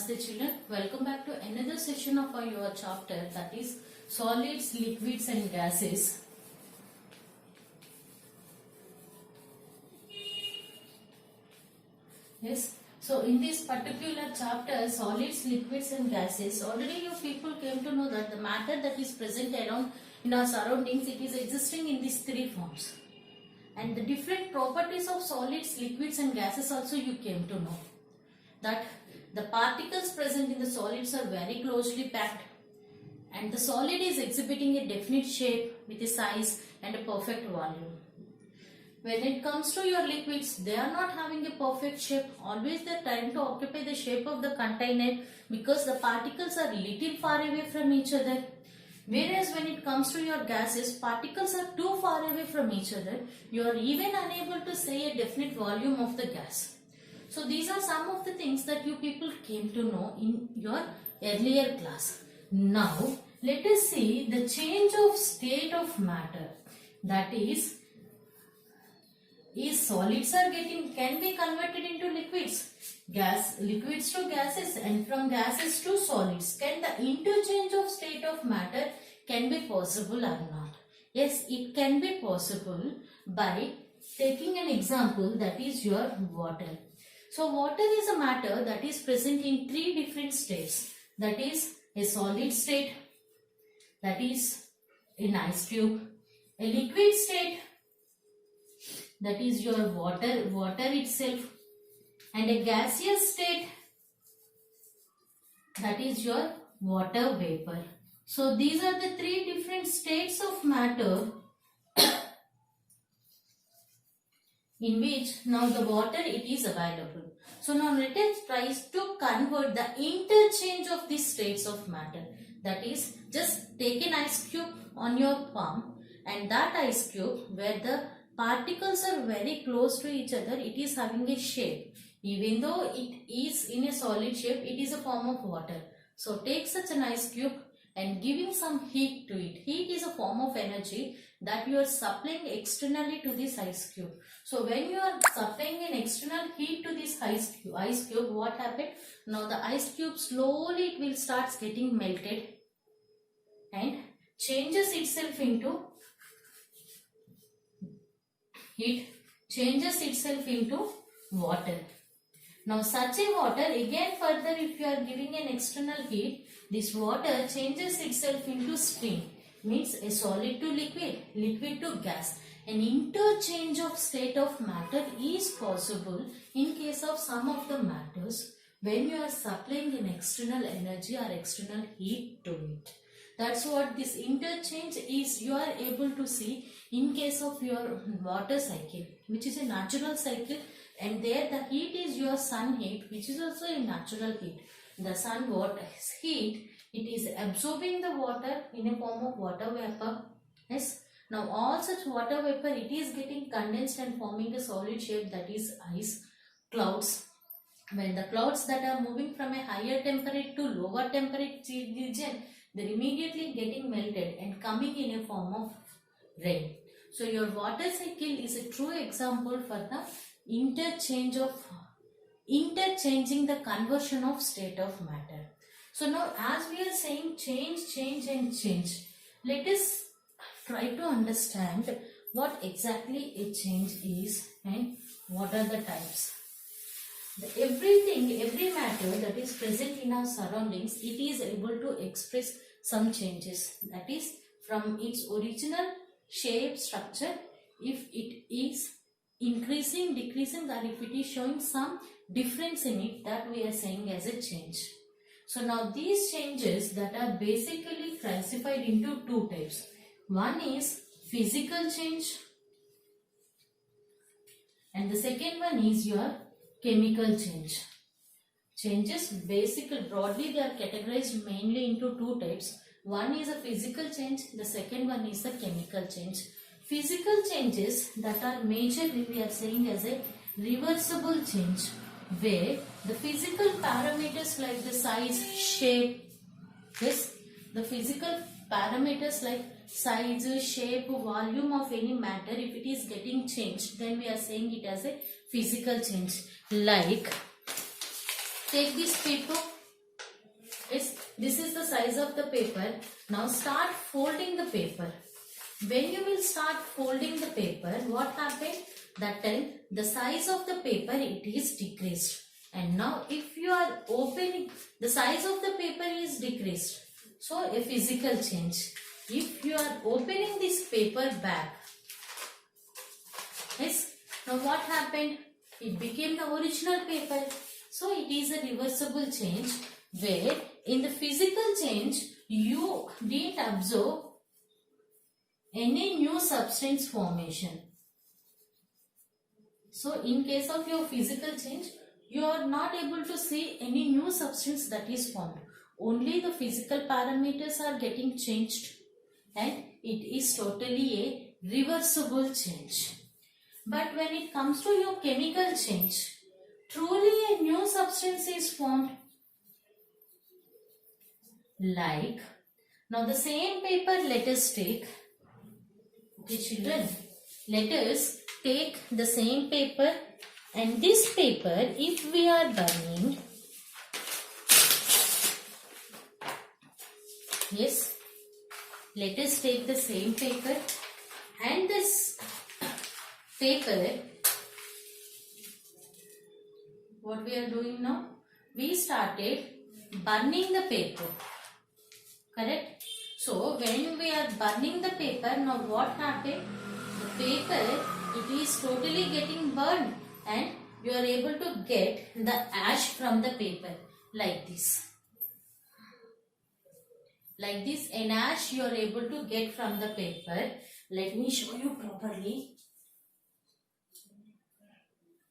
Namaste children, welcome back to another session of your chapter, that is solids, liquids and gases. Yes, so in this particular chapter, solids, liquids and gases, already you people came to know that the matter that is present around in our surroundings, it is existing in these three forms. And the different properties of solids, liquids and gases also you came to know. That the particles present in the solids are very closely packed and the solid is exhibiting a definite shape with a size and a perfect volume. When it comes to your liquids, they are not having a perfect shape. Always they are trying to occupy the shape of the container because the particles are little far away from each other. Whereas when it comes to your gases, particles are too far away from each other. You are even unable to say a definite volume of the gas. So these are some of the things that you people came to know in your earlier class. Now let us see the change of state of matter. That is solids are can be converted into liquids, liquids to gases, and from gases to solids. Can the interchange of state of matter can be possible or not? Yes, it can be possible by taking an example, that is your water. So water is a matter that is present in three different states. That is a solid state, that is an ice cube, a liquid state, that is your water itself, and a gaseous state, that is your water vapor. So these are the three different states of matter in which now the water it is available. So now let us try to convert the interchange of these states of matter. That is, just take an ice cube on your palm, and that ice cube where the particles are very close to each other, it is having a shape. Even though it is in a solid shape, it is a form of water. So take such an ice cube and giving some heat to it. Heat is a form of energy that you are supplying externally to this ice cube. So when you are supplying an external heat to this ice cube, what happened? Now the ice cube slowly it will start getting melted and changes itself into water. Now such a water, again further if you are giving an external heat, this water changes itself into steam. Means a solid to liquid, liquid to gas. An interchange of state of matter is possible in case of some of the matters when you are supplying an external energy or external heat to it. That's what this interchange is. You are able to see in case of your water cycle, which is a natural cycle, and there the heat is your sun heat, which is also a natural heat. The sun water heat, it is absorbing the water in a form of water vapor. Yes. Now all such water vapor, it is getting condensed and forming a solid shape, that is ice clouds. When the clouds that are moving from a higher temperature to lower temperature region, they are immediately getting melted and coming in a form of rain. So your water cycle is a true example for the interchanging the conversion of state of matter. So now as we are saying change and change, let us try to understand what exactly a change is and what are the types. Every matter that is present in our surroundings, it is able to express some changes. That is, from its original shape, structure, if it is increasing, decreasing, or if it is showing some difference in it, that we are saying as a change. So now these changes that are basically classified into two types. One is physical change and the second one is your chemical change. Changes broadly they are categorized mainly into two types. One is a physical change, the second one is a chemical change. Physical changes that are majorly we are saying as a reversible change, where the physical parameters like the size, shape, the physical parameters like size, shape, volume of any matter, if it is getting changed, then we are saying it as a physical change. Like, take this paper size of the paper. Now start folding the paper. When you will start folding the paper, what happened? That time the size of the paper, it is decreased. And now if you are opening, the size of the paper is decreased. So a physical change. If you are opening this paper back, yes, now what happened? It became the original paper. So it is a reversible change, where in the physical change you didn't observe any new substance formation. So in case of your physical change, you are not able to see any new substance that is formed. Only the physical parameters are getting changed, and it is totally a reversible change. But when it comes to your chemical change, truly a new substance is formed. Like, now the same paper, let us take, okay children, let us take the same paper, and this paper, if we are burning, yes, let us take the same paper, and this paper, what we are doing now, we started burning the paper, correct? So when we are burning the paper, now what happened? The paper, it is totally getting burned, and you are able to get the ash from the paper like this. Like this, an ash you are able to get from the paper. Let me show you properly.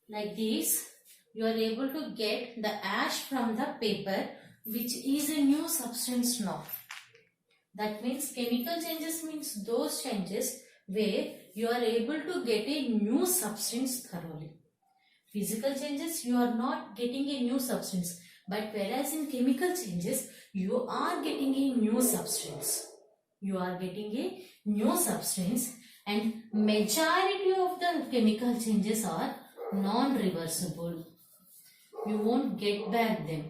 Like this, you are able to get the ash from the paper, which is a new substance now. That means chemical changes means those changes where you are able to get a new substance thoroughly. Physical changes, you are not getting a new substance, but whereas in chemical changes, you are getting a new substance. You are getting a new substance, and majority of the chemical changes are non-reversible. You won't get back them.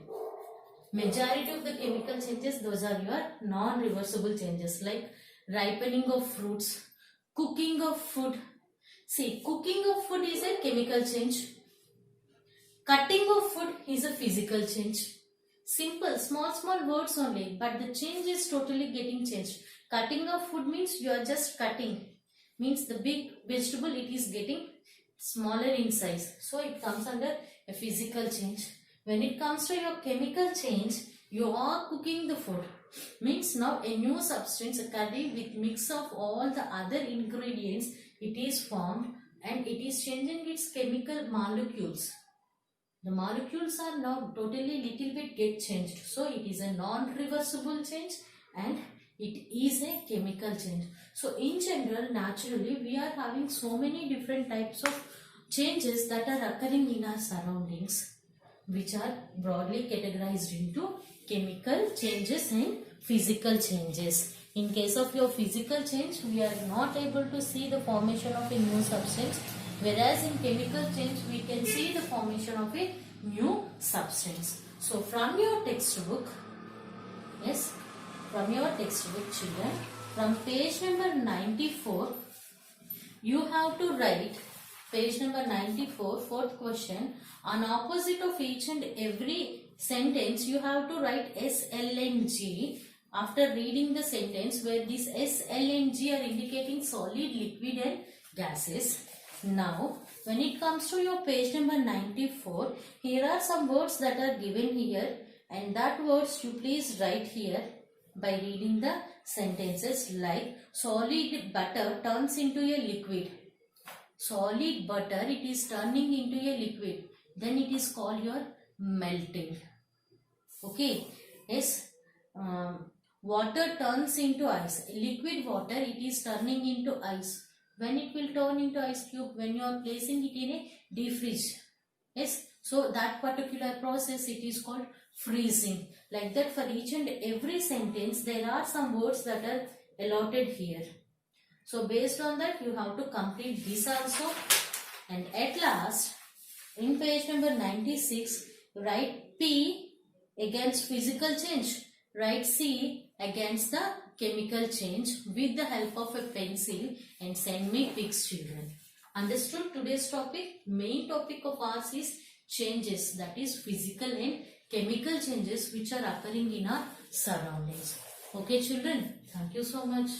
Majority of the chemical changes, those are your non-reversible changes, like ripening of fruits, cooking of food. See, cooking of food is a chemical change. Cutting of food is a physical change. Simple, small words only, but the change is totally getting changed. Cutting of food means you are just cutting. Means the big vegetable, it is getting smaller in size. So it comes under a physical change. When it comes to your chemical change, you are cooking the food. Means now a new substance, a curry with mix of all the other ingredients, it is formed, and it is changing its chemical molecules. The molecules are now totally little bit get changed. So it is a non-reversible change, and it is a chemical change. So in general, naturally, we are having so many different types of changes that are occurring in our surroundings, which are broadly categorized into chemical changes and physical changes. In case of your physical change, we are not able to see the formation of a new substance, whereas in chemical change, we can see the formation of a new substance. So from your textbook, yes, from your textbook children, from page number 94, you have to write page number 94, fourth question. On opposite of each and every sentence, you have to write S, L and G after reading the sentence, where this S, L and G are indicating solid, liquid and gases. Now, when it comes to your page number 94, here are some words that are given here, and that words you please write here by reading the sentences, like solid butter turns into a liquid. Solid butter, it is turning into a liquid. Then it is called your melting. Okay. Yes. Water turns into ice. Liquid water, it is turning into ice. When it will turn into ice cube? When you are placing it in a deep fridge. Yes. So that particular process, it is called freezing. Like that, for each and every sentence, there are some words that are allotted here. So based on that, you have to complete this also. And at last, in page number 96, write P against physical change. Write C against the chemical change with the help of a pencil and send me pics, children. Understood today's topic? Main topic of ours is changes, that is physical and chemical changes which are occurring in our surroundings. Okay children, thank you so much.